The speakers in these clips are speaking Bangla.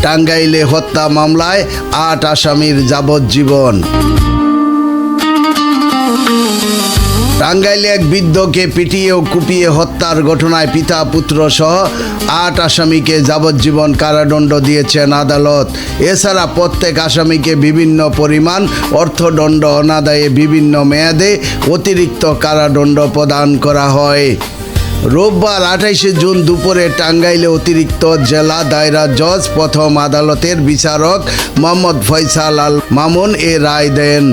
টাঙ্গাইলে হত্যা মামলায় ৮ আসামির যাবজ্জীবন। টাঙ্গাইলে এক বৃদ্ধকে পিটিয়ে ও কুপিয়ে হত্যার ঘটনায় পিতা পুত্র সহ ৮ আসামিকে যাবজ্জীবন কারাদণ্ড দিয়েছেন আদালত। এছাড়া প্রত্যেক আসামিকে বিভিন্ন পরিমাণ অর্থদণ্ড অনাদায়ে বিভিন্ন মেয়াদে অতিরিক্ত কারাদণ্ড প্রদান করা হয়। রোববার ২৮ জুন দুপুরে টাঙ্গাইলে অতিরিক্ত জেলা দায়রা জজ প্রথম আদালতের বিচারক মোহাম্মদ ফয়সাল আল মামুন এ রায় দেন।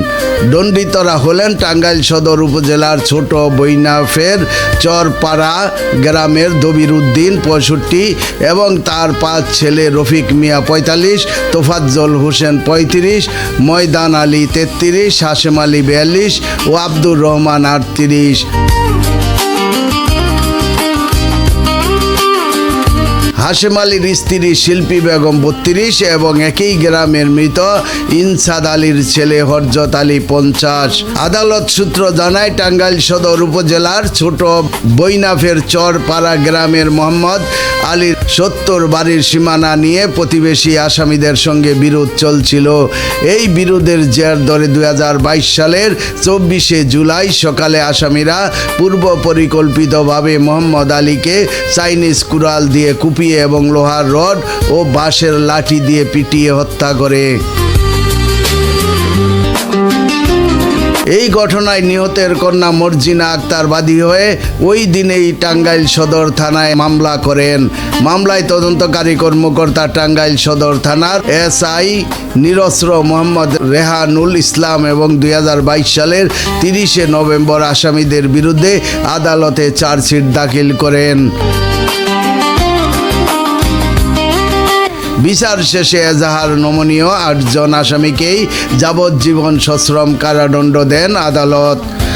দণ্ডিতরা হলেন টাঙ্গাইল সদর উপজেলার ছোট বৈনাফের চরপাড়া গ্রামের দবির উদ্দিন ৬৫ এবং তার ৫ ছেলে রফিক মিয়া ৪৫, তোফাজ্জল হোসেন ৩৫, ময়দান আলী ৩৩, হাশেম আলী ৪২ ও আব্দুর রহমান ৩৮। হাশেম আলীর স্ত্রী শিল্পী বেগম ৩২ এবং একই গ্রামের মৃত ইনসাদ আলীর ছেলে হরজত আলী ৫০। আদালত সূত্র জানায়, টাঙ্গাইল সদর উপজেলার ছোট বৈনাফের চরপাড়া গ্রামের মোহাম্মদ আলীর ৭০ বাড়ির সীমানা নিয়ে প্রতিবেশী আসামিদের সঙ্গে বিরোধ চলছিল। এই বিরোধের জের ধরে ২০২২ সালের ২৪শে জুলাই সকালে আসামিরা পূর্ব পরিকল্পিতভাবে মোহাম্মদ আলীকে চাইনিজ কুড়াল দিয়ে কুপিয়ে এবং লোহার রড ও বাঁশের লাঠি দিয়ে পিটিয়ে হত্যা করে। এই ঘটনায় নিহতের কন্যা মর্জিনা আক্তার বাদী হয়ে ওই দিনেই টাঙ্গাইল সদর থানায় মামলা করেন। মামলায় তদন্তকারী কর্মকর্তা টাঙ্গাইল সদর থানার এসআই নিরস্ত্র মোহাম্মদ রেহানুল ইসলাম এবং ২০২২ সালের ৩০শে নভেম্বর আসামিদের বিরুদ্ধে আদালতে চার্জশিট দাখিল করেন। বিচার শেষে এজাহার নমনীয় ৮ জন আসামিকেই যাবজ্জীবন সশ্রম কারাদণ্ড দেন আদালত।